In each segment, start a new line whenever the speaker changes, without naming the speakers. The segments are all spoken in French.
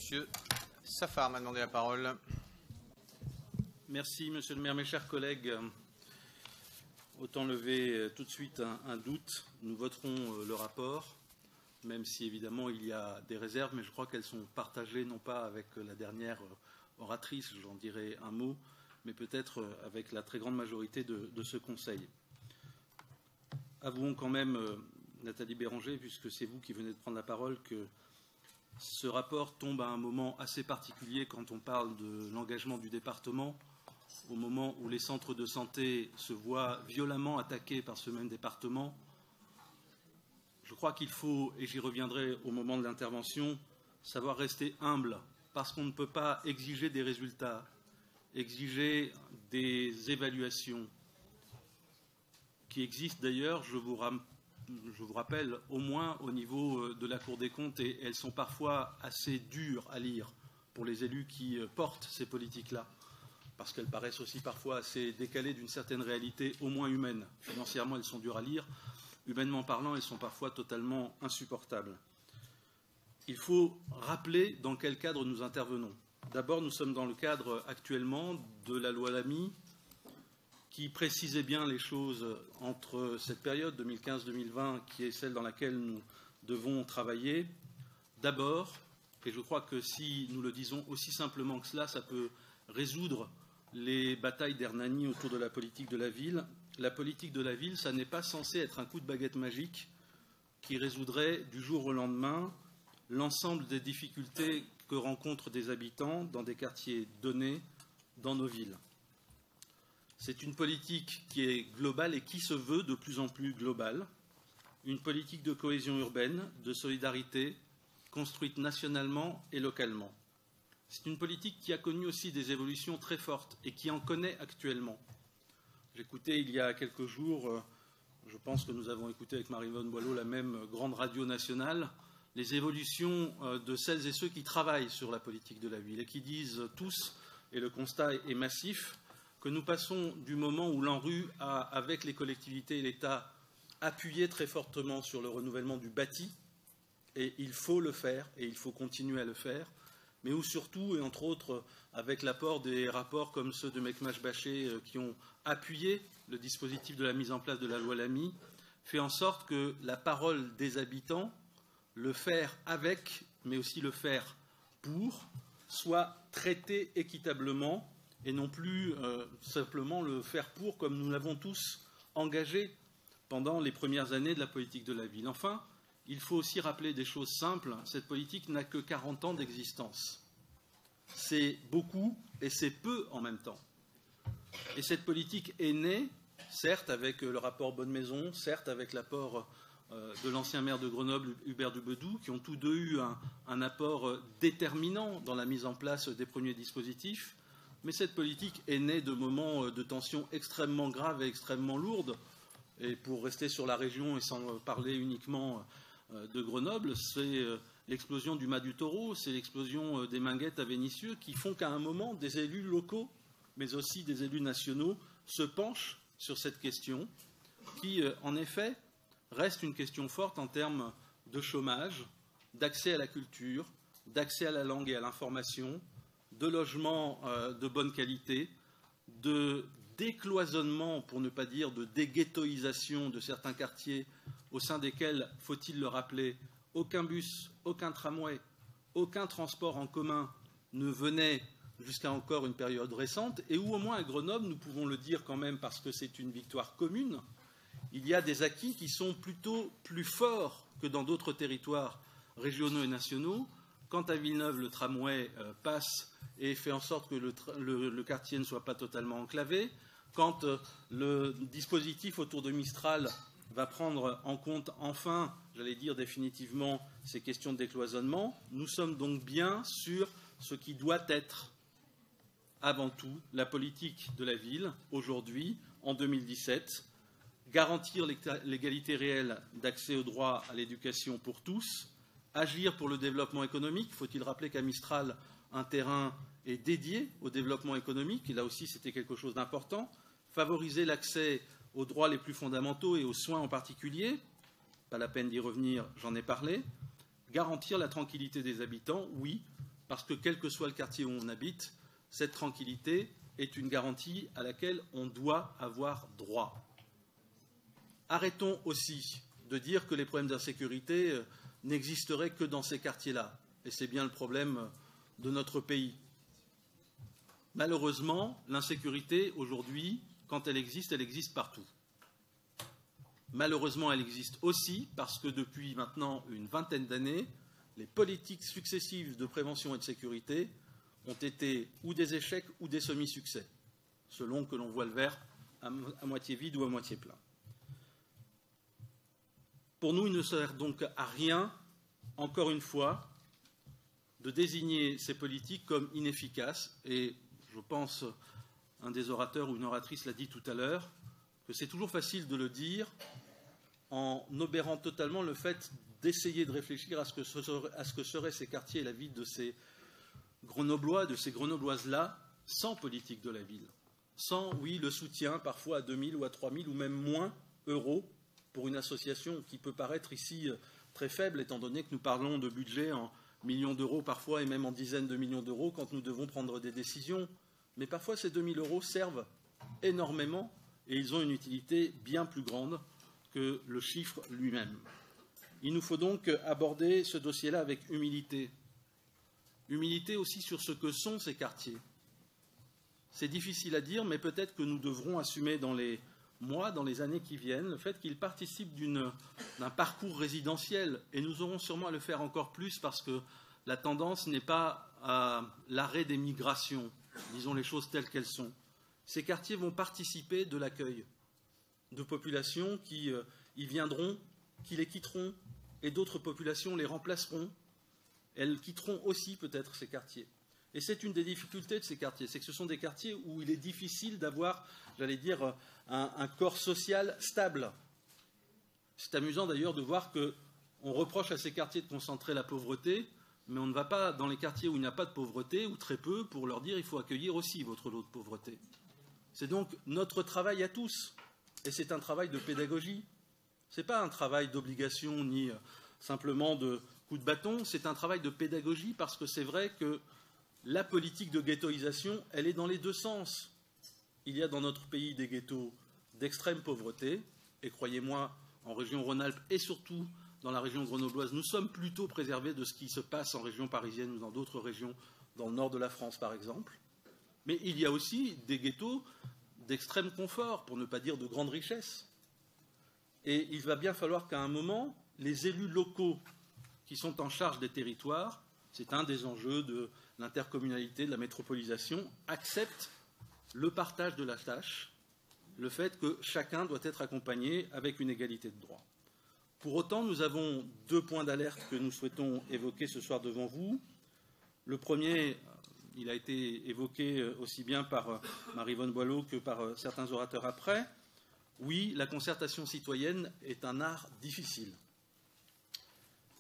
Monsieur Safar m'a demandé la parole.
Merci, Monsieur le maire. Mes chers collègues, autant lever tout de suite un doute. Nous voterons le rapport, même si évidemment il y a des réserves, mais je crois qu'elles sont partagées non pas avec la dernière oratrice, j'en dirai un mot, mais peut-être avec la très grande majorité de ce Conseil. Avouons quand même, Nathalie Béranger, puisque c'est vous qui venez de prendre la parole, que ce rapport tombe à un moment assez particulier quand on parle de l'engagement du département, au moment où les centres de santé se voient violemment attaqués par ce même département. Je crois qu'il faut, et j'y reviendrai au moment de l'intervention, savoir rester humble, parce qu'on ne peut pas exiger des résultats, exiger des évaluations, qui existent d'ailleurs, je vous rappelle, au moins au niveau de la Cour des comptes, et elles sont parfois assez dures à lire pour les élus qui portent ces politiques-là, parce qu'elles paraissent aussi parfois assez décalées d'une certaine réalité, au moins humaine. Financièrement, elles sont dures à lire. Humainement parlant, elles sont parfois totalement insupportables. Il faut rappeler dans quel cadre nous intervenons. D'abord, nous sommes dans le cadre actuellement de la loi Lamy, qui précisait bien les choses entre cette période 2015-2020, qui est celle dans laquelle nous devons travailler. D'abord, et je crois que si nous le disons aussi simplement que cela, ça peut résoudre les batailles d'Hernani autour de la politique de la ville. La politique de la ville, ça n'est pas censé être un coup de baguette magique qui résoudrait du jour au lendemain l'ensemble des difficultés que rencontrent des habitants dans des quartiers donnés dans nos villes. C'est une politique qui est globale et qui se veut de plus en plus globale, une politique de cohésion urbaine, de solidarité, construite nationalement et localement. C'est une politique qui a connu aussi des évolutions très fortes et qui en connaît actuellement. J'écoutais il y a quelques jours, je pense que nous avons écouté avec Marie-Yvonne Boileau la même grande radio nationale, les évolutions de celles et ceux qui travaillent sur la politique de la ville et qui disent tous, et le constat est massif, que nous passons du moment où l'ANRU a, avec les collectivités et l'État, appuyé très fortement sur le renouvellement du bâti, et il faut le faire, et il faut continuer à le faire, mais où surtout, et entre autres avec l'apport des rapports comme ceux de Mekmash Baché qui ont appuyé le dispositif de la mise en place de la loi Lamy, fait en sorte que la parole des habitants, le faire avec, mais aussi le faire pour, soit traitée équitablement, et non plus simplement le faire pour, comme nous l'avons tous engagé pendant les premières années de la politique de la ville. Enfin, il faut aussi rappeler des choses simples. Cette politique n'a que 40 ans d'existence. C'est beaucoup et c'est peu en même temps. Et cette politique est née, certes, avec le rapport Bonnemaison, certes, avec l'apport de l'ancien maire de Grenoble, Hubert Dubedou, qui ont tous deux eu un apport déterminant dans la mise en place des premiers dispositifs. Mais cette politique est née de moments de tension extrêmement graves et extrêmement lourdes. Et pour rester sur la région et sans parler uniquement de Grenoble, c'est l'explosion du Mas du Taureau, c'est l'explosion des Minguettes à Vénissieux qui font qu'à un moment, des élus locaux, mais aussi des élus nationaux, se penchent sur cette question qui, en effet, reste une question forte en termes de chômage, d'accès à la culture, d'accès à la langue et à l'information, de logements de bonne qualité, de décloisonnement, pour ne pas dire de déghettoisation de certains quartiers au sein desquels, faut-il le rappeler, aucun bus, aucun tramway, aucun transport en commun ne venait jusqu'à encore une période récente, et où au moins à Grenoble, nous pouvons le dire quand même parce que c'est une victoire commune, il y a des acquis qui sont plutôt plus forts que dans d'autres territoires régionaux et nationaux. Quand à Villeneuve, le tramway passe et fait en sorte que le quartier ne soit pas totalement enclavé, quand le dispositif autour de Mistral va prendre en compte enfin, j'allais dire définitivement, ces questions de décloisonnement, nous sommes donc bien sur ce qui doit être avant tout la politique de la ville, aujourd'hui, en 2017, garantir l'égalité réelle d'accès au droit à l'éducation pour tous, agir pour le développement économique. Faut-il rappeler qu'à Mistral, un terrain est dédié au développement économique, et là aussi c'était quelque chose d'important. Favoriser l'accès aux droits les plus fondamentaux et aux soins en particulier, pas la peine d'y revenir, j'en ai parlé. Garantir la tranquillité des habitants, oui, parce que quel que soit le quartier où on habite, cette tranquillité est une garantie à laquelle on doit avoir droit. Arrêtons aussi de dire que les problèmes d'insécurité n'existeraient que dans ces quartiers-là. Et c'est bien le problème de notre pays. Malheureusement, l'insécurité, aujourd'hui, quand elle existe partout. Malheureusement, elle existe aussi parce que depuis maintenant une vingtaine d'années, les politiques successives de prévention et de sécurité ont été ou des échecs ou des semi-succès, selon que l'on voit le verre à moitié vide ou à moitié plein. Pour nous, il ne sert donc à rien, encore une fois, de désigner ces politiques comme inefficaces. Et je pense, un des orateurs ou une oratrice l'a dit tout à l'heure, que c'est toujours facile de le dire en obérant totalement le fait d'essayer de réfléchir à ce que seraient ces quartiers et la vie de ces Grenoblois, de ces Grenobloises-là, sans politique de la ville. Sans, oui, le soutien parfois à 2 000 ou à 3 000 ou même moins euros pour une association qui peut paraître ici très faible, étant donné que nous parlons de budget en millions d'euros parfois et même en dizaines de millions d'euros quand nous devons prendre des décisions. Mais parfois ces 2 000 euros servent énormément et ils ont une utilité bien plus grande que le chiffre lui-même. Il nous faut donc aborder ce dossier-là avec humilité. Humilité aussi sur ce que sont ces quartiers. C'est difficile à dire, mais peut-être que nous devrons assumer dans les mois, dans les années qui viennent, le fait qu'ils participent d'un parcours résidentiel. Et nous aurons sûrement à le faire encore plus parce que la tendance n'est pas à l'arrêt des migrations, disons les choses telles qu'elles sont. Ces quartiers vont participer de l'accueil de populations qui y viendront, qui les quitteront, et d'autres populations les remplaceront. Elles quitteront aussi peut-être ces quartiers. Et c'est une des difficultés de ces quartiers, c'est que ce sont des quartiers où il est difficile d'avoir, j'allais dire, un corps social stable. C'est amusant d'ailleurs de voir qu'on reproche à ces quartiers de concentrer la pauvreté, mais on ne va pas dans les quartiers où il n'y a pas de pauvreté, ou très peu, pour leur dire il faut accueillir aussi votre lot de pauvreté. C'est donc notre travail à tous, et c'est un travail de pédagogie. Ce n'est pas un travail d'obligation ni simplement de coup de bâton, c'est un travail de pédagogie parce que c'est vrai que la politique de ghettoisation, elle est dans les deux sens. Il y a dans notre pays des ghettos d'extrême pauvreté, et croyez-moi, en région Rhône-Alpes et surtout dans la région grenobloise, nous sommes plutôt préservés de ce qui se passe en région parisienne ou dans d'autres régions, dans le nord de la France par exemple. Mais il y a aussi des ghettos d'extrême confort, pour ne pas dire de grande richesse. Et il va bien falloir qu'à un moment, les élus locaux qui sont en charge des territoires, c'est un des enjeux de l'intercommunalité, de la métropolisation, acceptent le partage de la tâche, le fait que chacun doit être accompagné avec une égalité de droit. Pour autant, nous avons 2 points d'alerte que nous souhaitons évoquer ce soir devant vous. Le premier, il a été évoqué aussi bien par Marie-Yvonne Boileau que par certains orateurs après. Oui, la concertation citoyenne est un art difficile.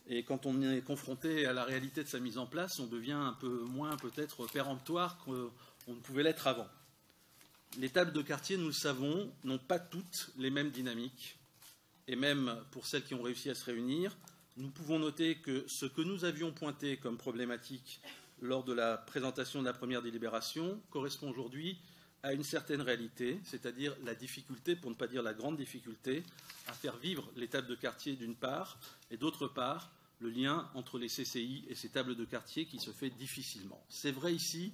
Et quand on est confronté à la réalité de sa mise en place, on devient un peu moins peut-être péremptoire qu'on ne pouvait l'être avant. Les tables de quartier, nous le savons, n'ont pas toutes les mêmes dynamiques. Et même pour celles qui ont réussi à se réunir, nous pouvons noter que ce que nous avions pointé comme problématique lors de la présentation de la première délibération correspond aujourd'hui à une certaine réalité, c'est-à-dire la difficulté, pour ne pas dire la grande difficulté, à faire vivre les tables de quartier d'une part, et d'autre part, le lien entre les CCI et ces tables de quartier qui se fait difficilement. C'est vrai ici,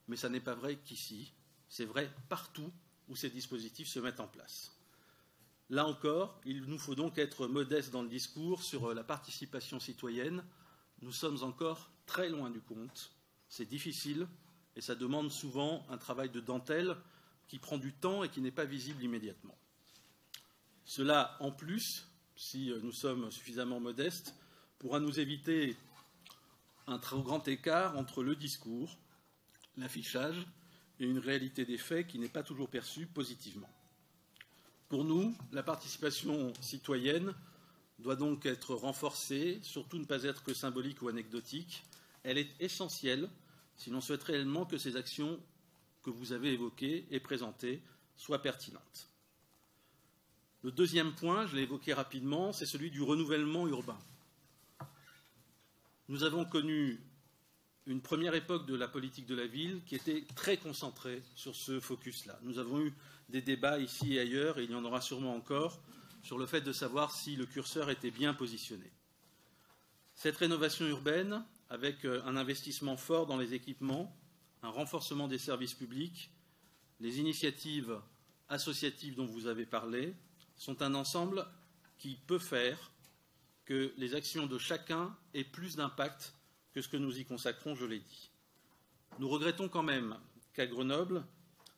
mais ça n'est pas vrai qu'ici. C'est vrai partout où ces dispositifs se mettent en place. Là encore, il nous faut donc être modestes dans le discours sur la participation citoyenne. Nous sommes encore très loin du compte. C'est difficile et ça demande souvent un travail de dentelle qui prend du temps et qui n'est pas visible immédiatement. Cela, en plus, si nous sommes suffisamment modestes, pourra nous éviter un trop grand écart entre le discours, l'affichage et une réalité des faits qui n'est pas toujours perçue positivement. Pour nous, la participation citoyenne doit donc être renforcée, surtout ne pas être que symbolique ou anecdotique. Elle est essentielle si l'on souhaite réellement que ces actions que vous avez évoquées et présentées soient pertinentes. Le deuxième point, je l'ai évoqué rapidement, c'est celui du renouvellement urbain. Nous avons connu une première époque de la politique de la ville qui était très concentrée sur ce focus-là. Nous avons eu des débats ici et ailleurs, et il y en aura sûrement encore, sur le fait de savoir si le curseur était bien positionné. Cette rénovation urbaine, avec un investissement fort dans les équipements, un renforcement des services publics, les initiatives associatives dont vous avez parlé, sont un ensemble qui peut faire que les actions de chacun aient plus d'impact que ce que nous y consacrons, je l'ai dit. Nous regrettons quand même qu'à Grenoble,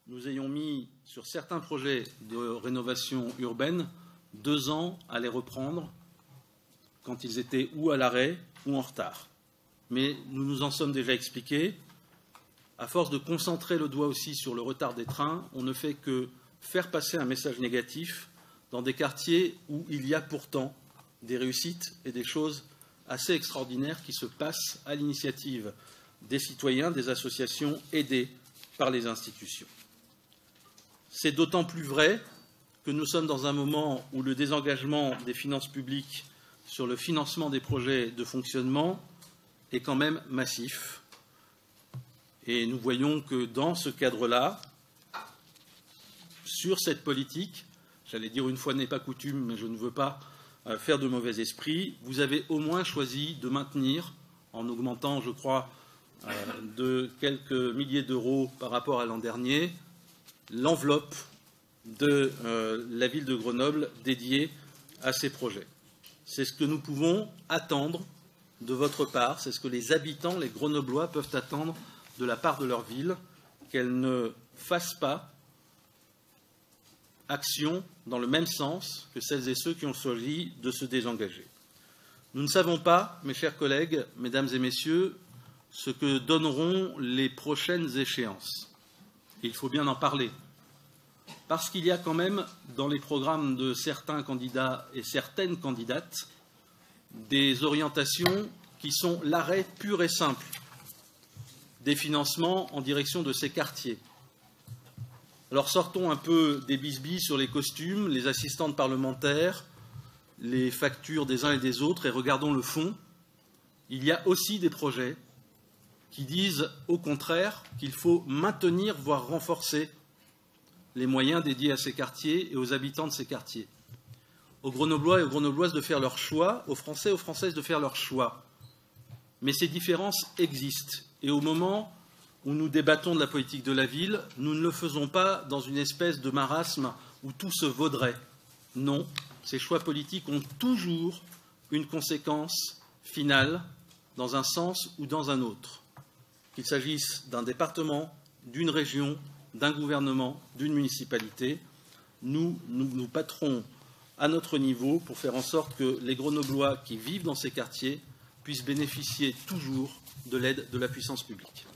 nous ayons mis sur certains projets de rénovation urbaine 2 ans à les reprendre quand ils étaient ou à l'arrêt ou en retard. Mais nous nous en sommes déjà expliqués. À force de concentrer le doigt aussi sur le retard des trains, on ne fait que faire passer un message négatif dans des quartiers où il y a pourtant des réussites et des choses assez extraordinaires qui se passent à l'initiative des citoyens, des associations aidées par les institutions. C'est d'autant plus vrai que nous sommes dans un moment où le désengagement des finances publiques sur le financement des projets de fonctionnement est quand même massif. Et nous voyons que dans ce cadre-là, sur cette politique, j'allais dire une fois n'est pas coutume, mais je ne veux pas faire de mauvais esprit, vous avez au moins choisi de maintenir, en augmentant, je crois, de quelques milliers d'euros par rapport à l'an dernier, l'enveloppe de la ville de Grenoble dédiée à ces projets. C'est ce que nous pouvons attendre de votre part, c'est ce que les habitants, les Grenoblois, peuvent attendre de la part de leur ville, qu'elle ne fasse pas action dans le même sens que celles et ceux qui ont choisi de se désengager. Nous ne savons pas, mes chers collègues, mesdames et messieurs, ce que donneront les prochaines échéances. Il faut bien en parler, parce qu'il y a quand même dans les programmes de certains candidats et certaines candidates des orientations qui sont l'arrêt pur et simple des financements en direction de ces quartiers. Alors sortons un peu des bisbilles sur les costumes, les assistantes parlementaires, les factures des uns et des autres et regardons le fond. Il y a aussi des projets qui disent au contraire qu'il faut maintenir, voire renforcer les moyens dédiés à ces quartiers et aux habitants de ces quartiers. Aux Grenoblois et aux Grenobloises de faire leur choix, aux Français et aux Françaises de faire leur choix. Mais ces différences existent et au moment où nous débattons de la politique de la ville, nous ne le faisons pas dans une espèce de marasme où tout se vaudrait. Non, ces choix politiques ont toujours une conséquence finale dans un sens ou dans un autre. Qu'il s'agisse d'un département, d'une région, d'un gouvernement, d'une municipalité, nous nous battrons à notre niveau pour faire en sorte que les Grenoblois qui vivent dans ces quartiers puissent bénéficier toujours de l'aide de la puissance publique.